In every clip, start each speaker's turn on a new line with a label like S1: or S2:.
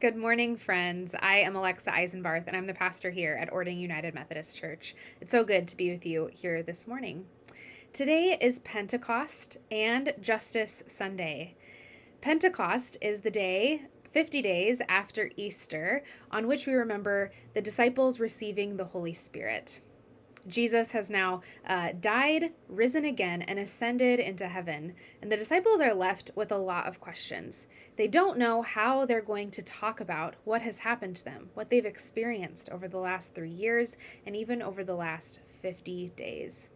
S1: Good morning, friends. I am Alexa Eisenbarth, and I'm the pastor here at Orting United Methodist Church. It's so good to be with you here this morning. Today is Pentecost and Justice Sunday. Pentecost is the day, 50 days after Easter, on which we remember the disciples receiving the Holy Spirit. Jesus has now died, risen again, and ascended into heaven. And the disciples are left with a lot of questions. They don't know how they're going to talk about what has happened to them, what they've experienced over the last 3 years, and even over the last 50 days.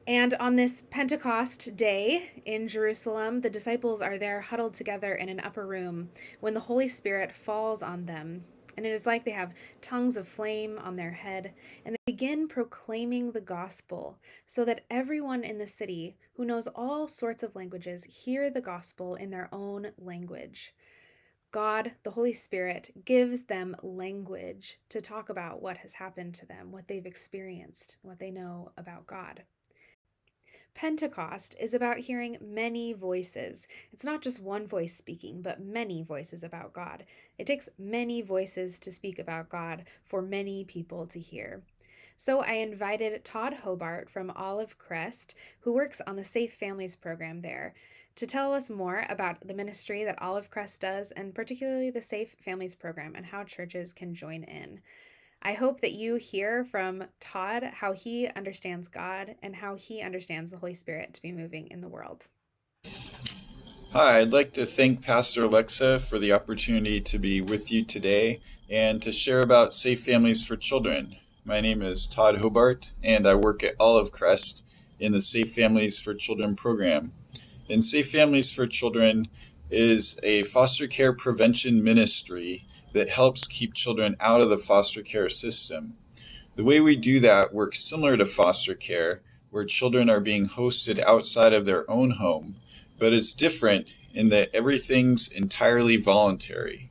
S1: And on this Pentecost day in Jerusalem, the disciples are there huddled together in an upper room when the Holy Spirit falls on them. And it is like they have tongues of flame on their head, and they begin proclaiming the gospel so that everyone in the city who knows all sorts of languages hear the gospel in their own language. God, the Holy Spirit, gives them language to talk about what has happened to them, what they've experienced, what they know about God. Pentecost is about hearing many voices. It's not just one voice speaking, but many voices about God. It takes many voices to speak about God for many people to hear. So I invited Todd Hobart from Olive Crest, who works on the Safe Families program there, to tell us more about the ministry that Olive Crest does, and particularly the Safe Families program and how churches can join in. I hope that you hear from Todd how he understands God and how he understands the Holy Spirit to be moving in the world.
S2: Hi, I'd like to thank Pastor Alexa for the opportunity to be with you today and to share about Safe Families for Children. My name is Todd Hobart, and I work at Olive Crest in the Safe Families for Children program. And Safe Families for Children is a foster care prevention ministry that helps keep children out of the foster care system. The way we do that works similar to foster care, where children are being hosted outside of their own home, but it's different in that everything's entirely voluntary.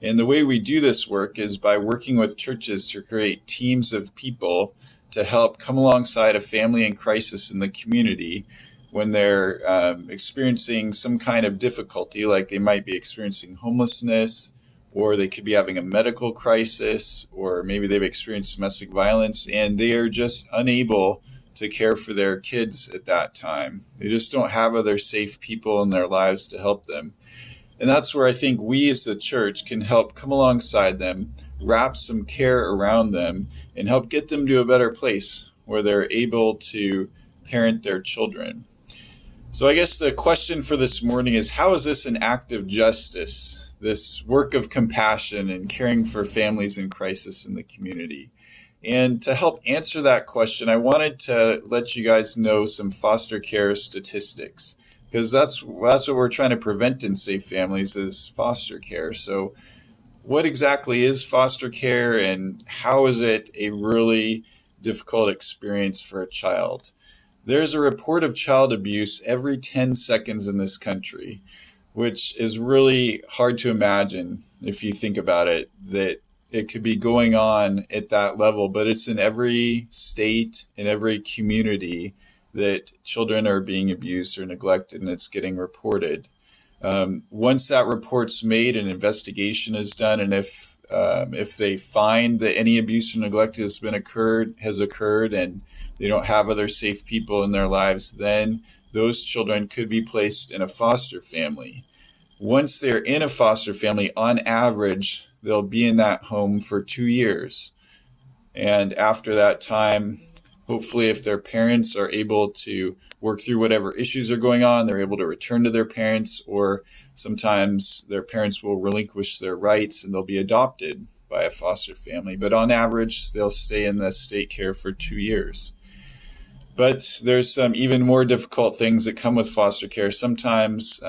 S2: And the way we do this work is by working with churches to create teams of people to help come alongside a family in crisis in the community when they're experiencing some kind of difficulty, like they might be experiencing homelessness, or they could be having a medical crisis, or maybe they've experienced domestic violence and they are just unable to care for their kids at that time. They just don't have other safe people in their lives to help them. And that's where I think we as the church can help come alongside them, wrap some care around them, and help get them to a better place where they're able to parent their children. So I guess the question for this morning is, how is this an act of justice? This work of compassion and caring for families in crisis in the community. And to help answer that question, I wanted to let you guys know some foster care statistics, because that's what we're trying to prevent in Safe Families is foster care. So what exactly is foster care, and how is it a really difficult experience for a child? There's a report of child abuse every 10 seconds in this country, which is really hard to imagine if you think about it, that it could be going on at that level, but it's in every state, in every community that children are being abused or neglected, and it's getting reported. Once that report's made, an investigation is done, and if they find that any abuse or neglect has occurred, and they don't have other safe people in their lives, then those children could be placed in a foster family. Once they're in a foster family, on average, they'll be in that home for 2 years. And after that time, hopefully if their parents are able to work through whatever issues are going on, they're able to return to their parents, or sometimes their parents will relinquish their rights and they'll be adopted by a foster family. But on average, they'll stay in the state care for 2 years. But there's some even more difficult things that come with foster care. Sometimes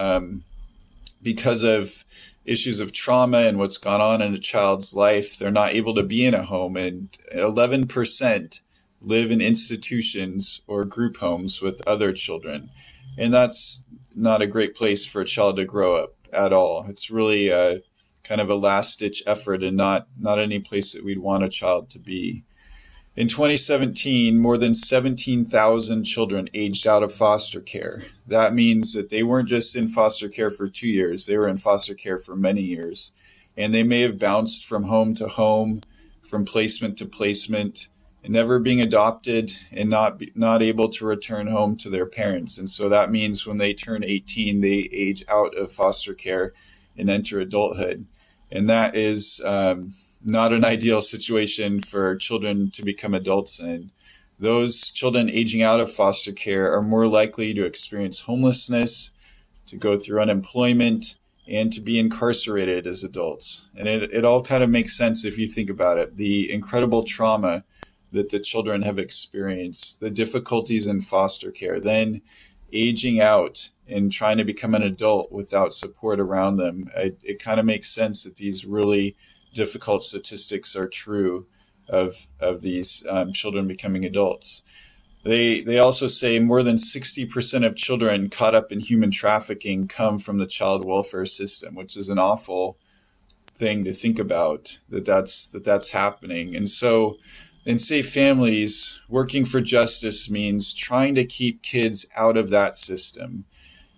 S2: because of issues of trauma and what's gone on in a child's life, they're not able to be in a home, and 11% live in institutions or group homes with other children. And that's not a great place for a child to grow up at all. It's really a kind of a last-ditch effort, and not any place that we'd want a child to be. In 2017, more than 17,000 children aged out of foster care. That means that they weren't just in foster care for 2 years, they were in foster care for many years. And they may have bounced from home to home, from placement to placement, and never being adopted and not able to return home to their parents. And so that means when they turn 18, they age out of foster care and enter adulthood. And that is not an ideal situation for children to become adults in. Those children aging out of foster care are more likely to experience homelessness, to go through unemployment, and to be incarcerated as adults. And it all kind of makes sense if you think about it. The incredible trauma that the children have experienced, the difficulties in foster care, then aging out and trying to become an adult without support around them. It kind of makes sense that these really difficult statistics are true of these children becoming adults. They also say more than 60% of children caught up in human trafficking come from the child welfare system, which is an awful thing to think about, that's happening. And so in Safe Families, working for justice means trying to keep kids out of that system,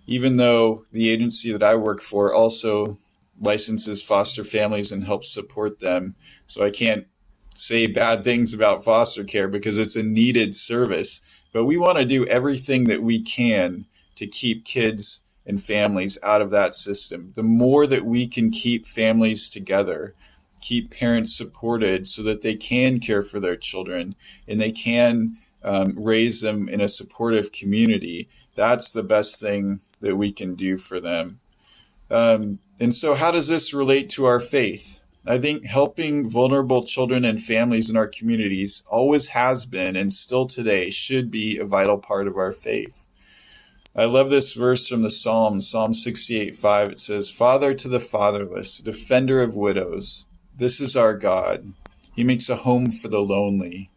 S2: even though the agency that I work for also licenses foster families and helps support them. So I can't say bad things about foster care because it's a needed service, but we want to do everything that we can to keep kids and families out of that system. The more that we can keep families together, keep parents supported so that they can care for their children and they can raise them in a supportive community, that's the best thing that we can do for them. And so how does this relate to our faith? I think helping vulnerable children and families in our communities always has been and still today should be a vital part of our faith. I love this verse from the Psalm 68:5. It says, "Father to the fatherless, defender of widows, this is our God. He makes a home for the lonely."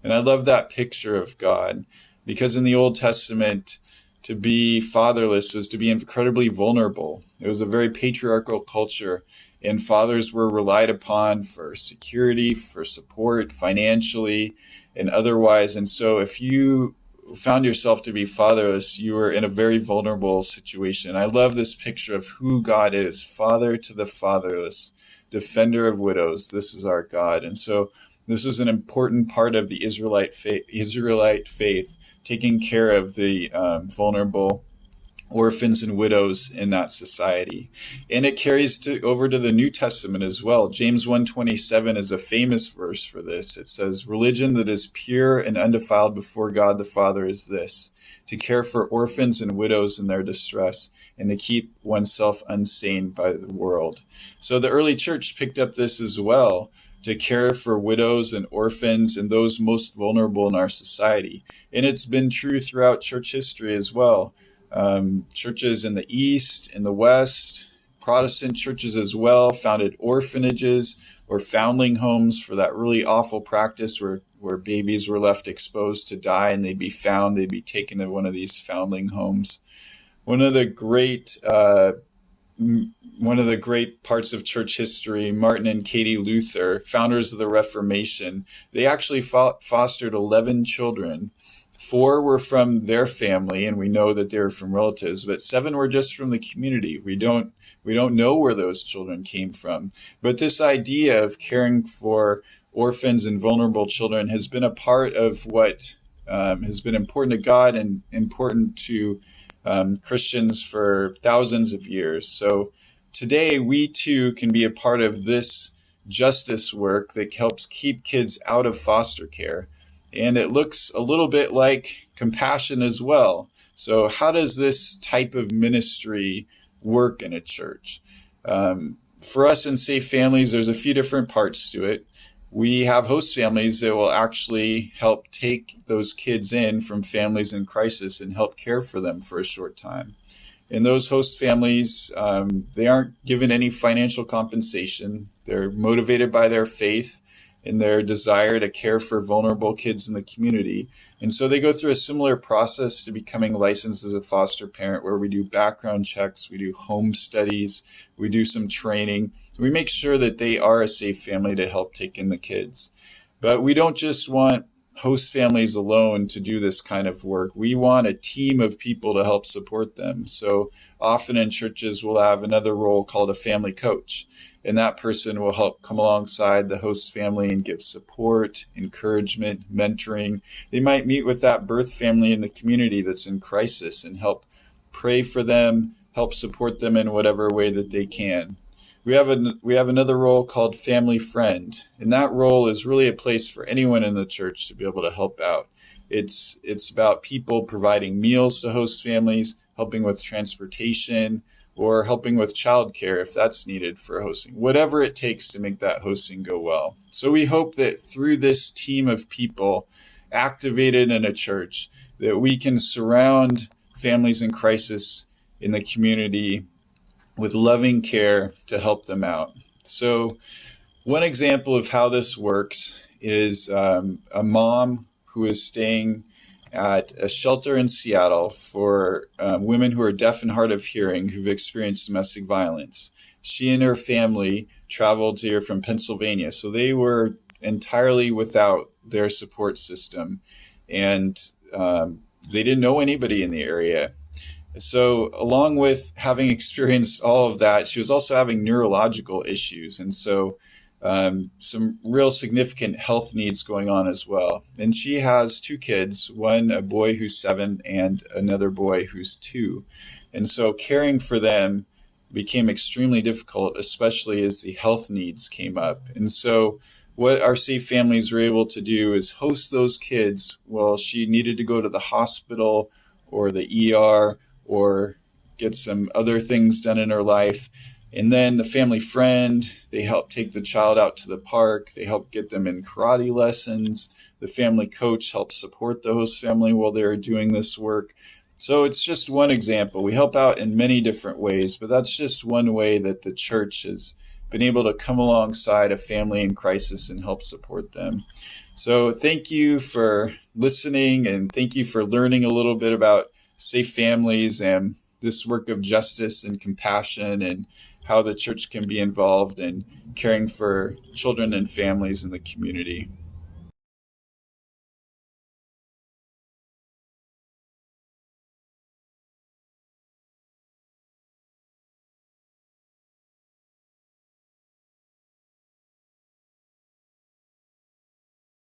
S2: And I love that picture of God because in the Old Testament, to be fatherless was to be incredibly vulnerable. It was a very patriarchal culture, and fathers were relied upon for security, for support, financially, and otherwise. And so if you found yourself to be fatherless, you were in a very vulnerable situation. I love this picture of who God is, Father to the fatherless, defender of widows. This is our God. And so this was an important part of the Israelite faith, taking care of the vulnerable orphans and widows in that society. And it carries over to the New Testament as well. James 1:27 is a famous verse for this. It says, "Religion that is pure and undefiled before God the Father is this, to care for orphans and widows in their distress, and to keep oneself unstained by the world." So the early church picked up this as well, to care for widows and orphans and those most vulnerable in our society. And it's been true throughout church history as well. Churches in the East, in the West, Protestant churches as well, founded orphanages or foundling homes for that really awful practice where babies were left exposed to die and they'd be taken to one of these foundling homes. One of the great parts of church history, Martin and Katie Luther, founders of the Reformation, they actually fostered 11 children. 4 were from their family, and we know that they were from relatives, but 7 were just from the community. We don't know where those children came from. But this idea of caring for orphans and vulnerable children has been a part of what has been important to God and important to Christians for thousands of years. So today, we too can be a part of this justice work that helps keep kids out of foster care. And it looks a little bit like compassion as well. So how does this type of ministry work in a church? For us in Safe Families, there's a few different parts to it. We have host families that will actually help take those kids in from families in crisis and help care for them for a short time. And those host families, they aren't given any financial compensation. They're motivated by their faith and their desire to care for vulnerable kids in the community. And so they go through a similar process to becoming licensed as a foster parent, where we do background checks, we do home studies, we do some training. We make sure that they are a safe family to help take in the kids. But we don't just want host families alone to do this kind of work. We want a team of people to help support them. So often in churches, we'll have another role called a family coach, and that person will help come alongside the host family and give support, encouragement, mentoring. They might meet with that birth family in the community that's in crisis and help pray for them, help support them in whatever way that they can. We have another role called family friend, and that role is really a place for anyone in the church to be able to help out. It's about people providing meals to host families, helping with transportation, or helping with childcare if that's needed for hosting, whatever it takes to make that hosting go well. So we hope that through this team of people activated in a church, that we can surround families in crisis in the community with loving care to help them out. So one example of how this works is a mom who is staying at a shelter in Seattle for women who are deaf and hard of hearing who've experienced domestic violence. She and her family traveled here from Pennsylvania, so they were entirely without their support system, and they didn't know anybody in the area. So along with having experienced all of that, she was also having neurological issues. And so some real significant health needs going on as well. And she has two kids, one a boy who's 7 and another boy who's 2. And so caring for them became extremely difficult, especially as the health needs came up. And so what our Safe Families were able to do is host those kids while she needed to go to the hospital or the ER or get some other things done in her life. And then the family friend, they help take the child out to the park. They help get them in karate lessons. The family coach helps support the host family while they're doing this work. So it's just one example. We help out in many different ways, but that's just one way that the church has been able to come alongside a family in crisis and help support them. So thank you for listening, and thank you for learning a little bit about Safe Families and this work of justice and compassion and how the church can be involved in caring for children and families in the community.